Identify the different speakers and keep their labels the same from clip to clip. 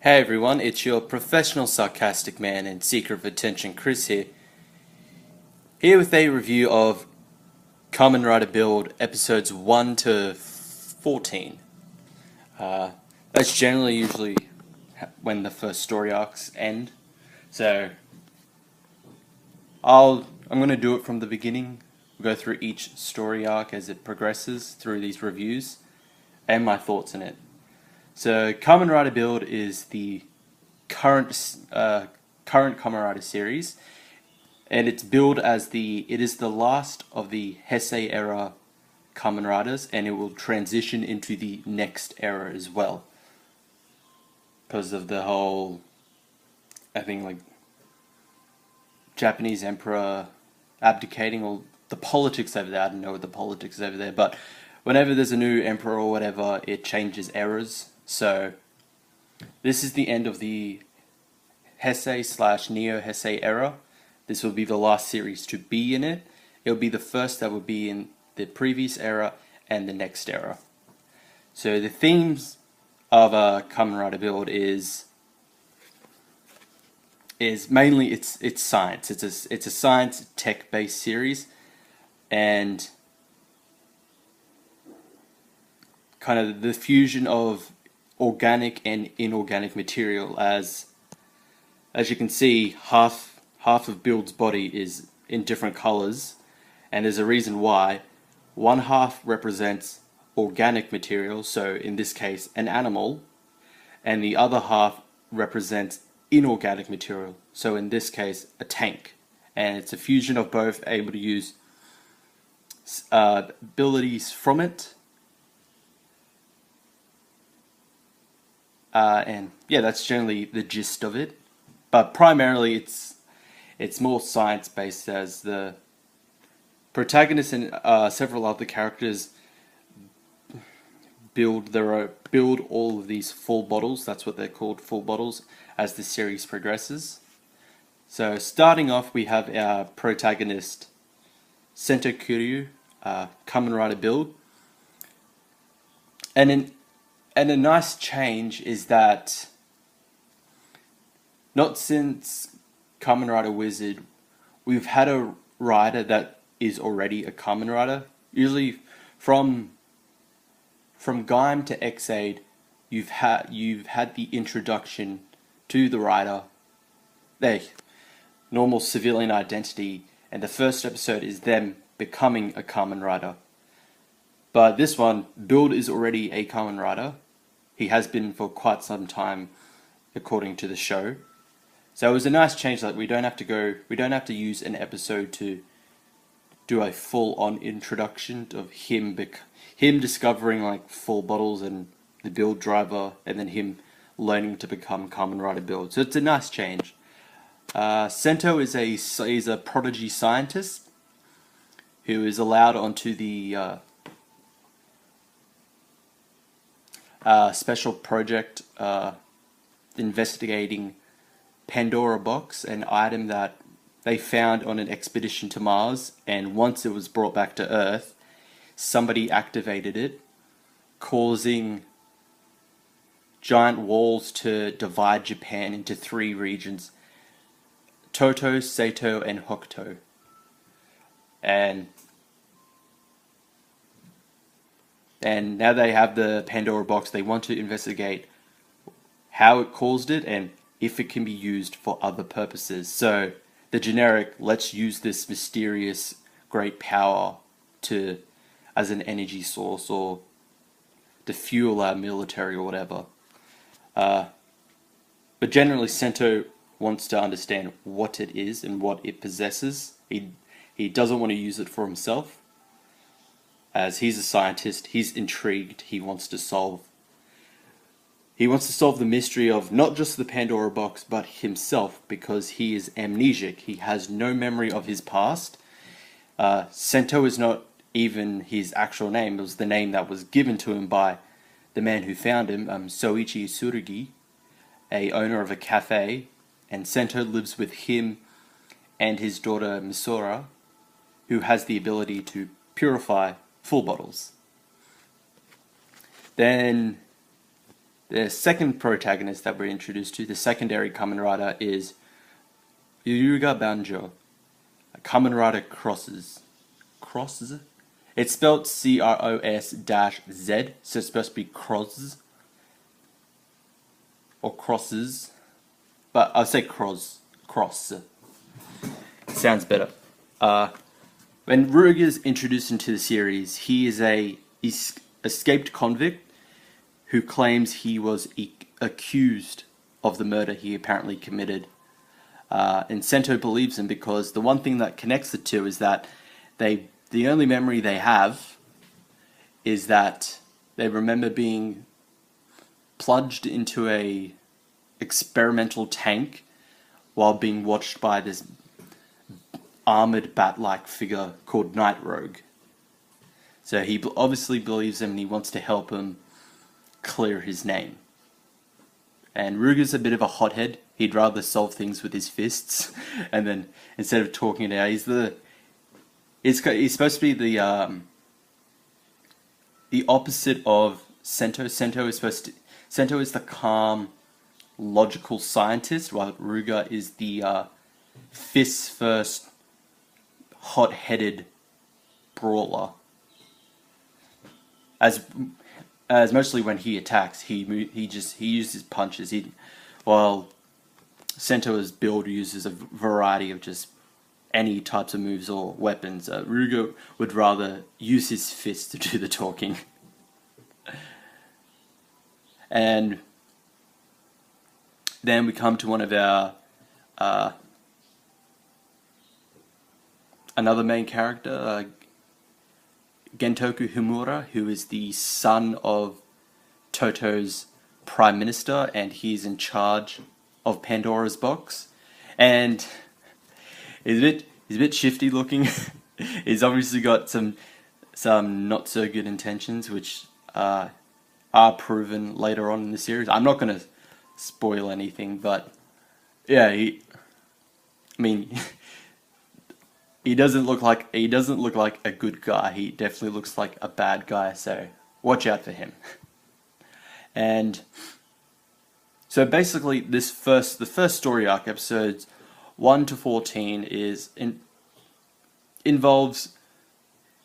Speaker 1: Hey everyone, it's your professional sarcastic man and seeker of attention, Chris here with a review of Kamen Rider Build episodes 1 to 14. That's generally usually when the first story arcs end, so I'm going to do it from the beginning, go through each story arc as it progresses through these reviews, and my thoughts on it. So Kamen Rider Build is the current Kamen Rider series, and it's billed as it is the last of the Heisei era Kamen Riders, and it will transition into the next era as well, because of the whole, I think, like, Japanese emperor abdicating, or the politics over there. I don't know what the politics is over there, but whenever there's a new emperor or whatever, it changes eras. So this is the end of the Heisei / Neo Heisei era. This will be the last series to be in it. It'll be the first that will be in the previous era and the next era. So the themes of Kamen Rider Build is mainly it's science. It's a science tech based series, and kind of the fusion of organic and inorganic material. As you can see, half of Build's body is in different colors, and there's a reason why. One half represents organic material, so in this case an animal, and the other half represents inorganic material, so in this case a tank. And it's a fusion of both, able to use abilities from it. And yeah, that's generally the gist of it. But primarily it's more science based, as the protagonist and several other characters build all of these full bottles. That's what they're called, full bottles, as the series progresses. So starting off, we have our protagonist Sento Kiryu, Kamen Rider Build, and a nice change is that, not since Kamen Rider Wizard, we've had a rider that is already a Kamen Rider. Usually from Gaim to Xaid, you've had the introduction to the rider, their normal civilian identity, and the first episode is them becoming a Kamen Rider. But this one, Build is already a Kamen Rider. He has been for quite some time, according to the show. So it was a nice change that we don't have to use an episode to do a full-on introduction of him discovering like full bottles and the Build driver, and then him learning to become Kamen Rider Build. So it's a nice change. Sento is a prodigy scientist who is allowed onto the special project investigating Pandora Box, an item that they found on an expedition to Mars, and once it was brought back to Earth, somebody activated it, causing giant walls to divide Japan into 3 regions: Toto, Seito, and Hokuto. And now they have the Pandora Box. They want to investigate how it caused it and if it can be used for other purposes. So the generic, let's use this mysterious great power as an energy source, or to fuel our military or whatever. But generally, Sento wants to understand what it is and what it possesses. He doesn't want to use it for himself. As he's a scientist, he's intrigued. He wants to solve the mystery of not just the Pandora Box, but himself, because he is amnesic. He has no memory of his past. Sento is not even his actual name. It was the name that was given to him by the man who found him, Soichi Tsurugi, a owner of a cafe, and Sento lives with him and his daughter Misora, who has the ability to purify full bottles. Then The second protagonist that we're introduced to, the secondary Kamen Rider, is Ryuga Banjo. Kamen Rider crosses. Crosses? It's spelled C-R-O-S-Z, so it's supposed to be crosses. Or crosses. But I'll say cross. Cross. Sounds better. When Ryuga is introduced into the series, he is a escaped convict who claims he was accused of the murder he apparently committed. And Sento believes him because the one thing that connects the two is that the only memory they have is that they remember being plunged into a experimental tank while being watched by this armored bat-like figure called Night Rogue. So he obviously believes him and he wants to help him clear his name. And Ryuga's a bit of a hothead. He'd rather solve things with his fists, and then instead of talking it out, he's supposed to be the opposite of Sento. Sento is the calm, logical scientist, while Ryuga is the fist first, hot-headed brawler. As mostly when he attacks, he uses punches. While Sento's build uses a variety of just any types of moves or weapons. Ryuga would rather use his fists to do the talking. And then we come to one of our another main character, Gentoku Himura, who is the son of Toto's Prime Minister, and he's in charge of Pandora's box. And he's a bit shifty looking. He's obviously got some not so good intentions, which are proven later on in the series. I'm not going to spoil anything, but yeah, he doesn't look like a good guy. He definitely looks like a bad guy, so watch out for him. And so basically the first story arc, episodes 1 to 14, involves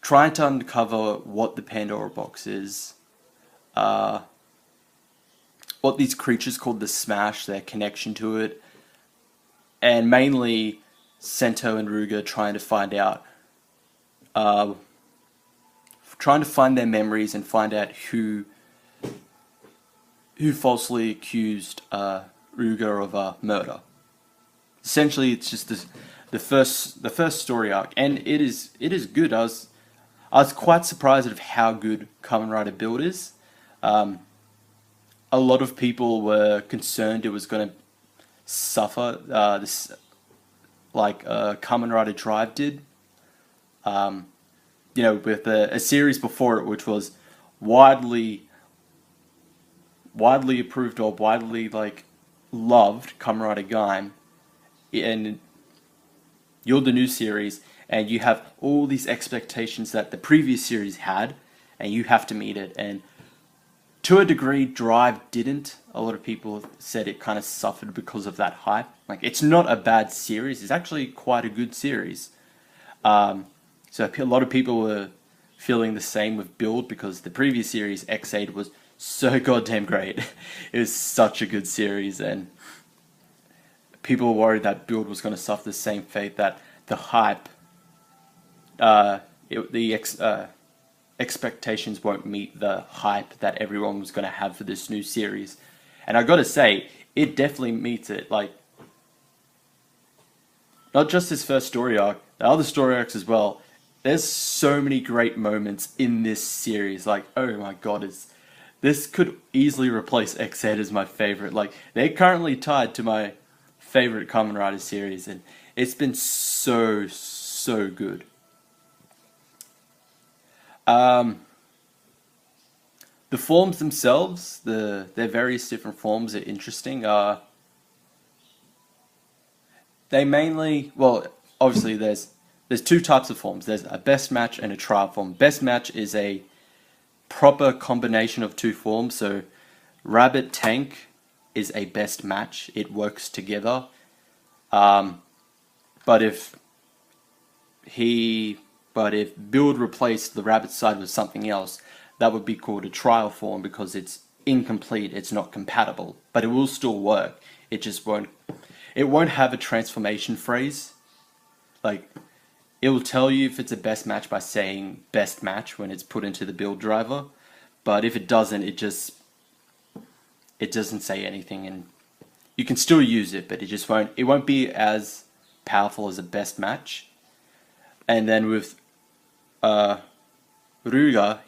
Speaker 1: trying to uncover what the Pandora box is, what these creatures called the Smash, their connection to it, and mainly Sento and Ryuga trying to find their memories and find out who falsely accused Ryuga of murder. Essentially, it's just the first story arc, and it is good. I was quite surprised at how good Kamen Rider Build is. A lot of people were concerned it was going to suffer this, like Kamen Rider Drive did. With a series before it, which was widely approved or widely loved, Kamen Rider Gaim, and you're the new series, and you have all these expectations that the previous series had, and you have to meet it. And to a degree, Drive didn't. A lot of people said it kind of suffered because of that hype. It's not a bad series. It's actually quite a good series. So a lot of people were feeling the same with Build, because the previous series, X8, was so goddamn great. It was such a good series, and people were worried that Build was going to suffer the same fate, that the hype, expectations won't meet the hype that everyone was going to have for this new series. And I gotta say, it definitely meets it. Not just this first story arc, the other story arcs as well. There's so many great moments in this series. Oh my god, this could easily replace X8 as my favorite. They're currently tied to my favorite Kamen Rider series, and it's been so good. The forms themselves, their various different forms are interesting. They mainly, obviously there's two types of forms. There's a best match and a trial form. Best match is a proper combination of two forms. So Rabbit Tank is a best match. It works together. But if Build replaced the rabbit side with something else, that would be called a trial form because it's incomplete, it's not compatible, but it will still work. It just won't have a transformation phrase. Like, it will tell you if it's a best match by saying best match when it's put into the build driver, but if it doesn't, it doesn't say anything, and you can still use it, but it won't be as powerful as a best match. And then with Ruga,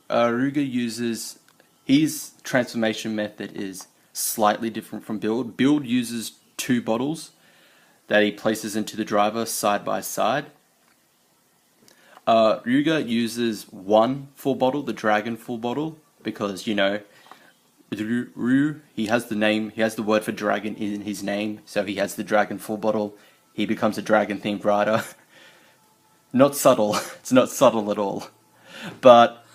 Speaker 1: Ruga uses, his transformation method is slightly different from Build. Build uses 2 bottles that he places into the driver side by side. Ruga uses 1 full bottle, the dragon full bottle, because, you know, he has the word for dragon in his name, so he has the dragon full bottle. He becomes a dragon themed rider. Not subtle, it's not subtle at all. But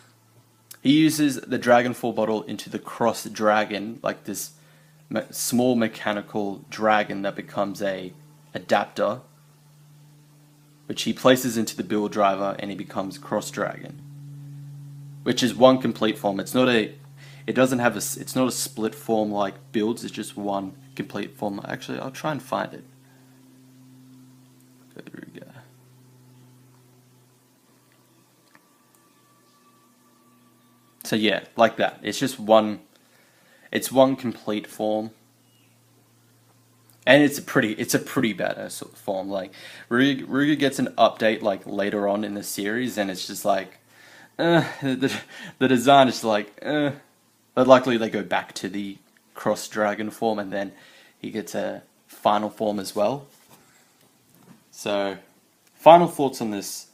Speaker 1: he uses the dragon full bottle into the cross dragon, like this small mechanical dragon that becomes a adapter, which he places into the build driver, and he becomes cross dragon, which is 1 complete form. It's not a split form like Builds. It's just 1 complete form. Actually, I'll try and find it. There we go. So yeah, like that. It's just 1 complete form. And it's a pretty badass sort of form. Like, Ruga gets an update like later on in the series, and it's just like, the design is like, But luckily they go back to the cross dragon form, and then he gets a final form as well. So, final thoughts on this.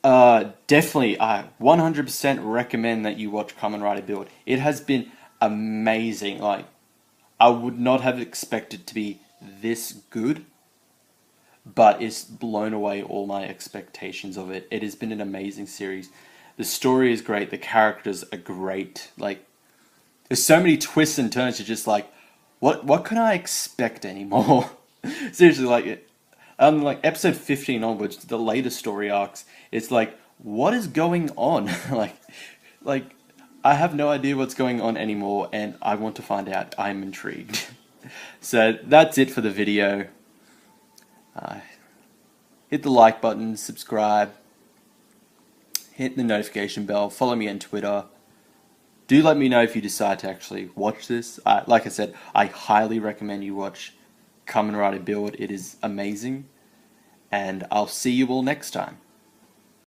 Speaker 1: Definitely, I 100% recommend that you watch Kamen Rider Build. It has been amazing. Like, I would not have expected to be this good, but it's blown away all my expectations of it. It has been an amazing series. The story is great. The characters are great. Like, there's so many twists and turns. You're just like, what can I expect anymore? Seriously, like episode 15 onwards, the later story arcs, it's like, what is going on? like I have no idea what's going on anymore, and I want to find out. I'm intrigued. So that's it for the video. Hit the like button, subscribe, hit the notification bell, follow me on Twitter. Do let me know if you decide to actually watch this. Like I said, I highly recommend you watch Kamen Rider Build. It is amazing. And I'll see you all next time.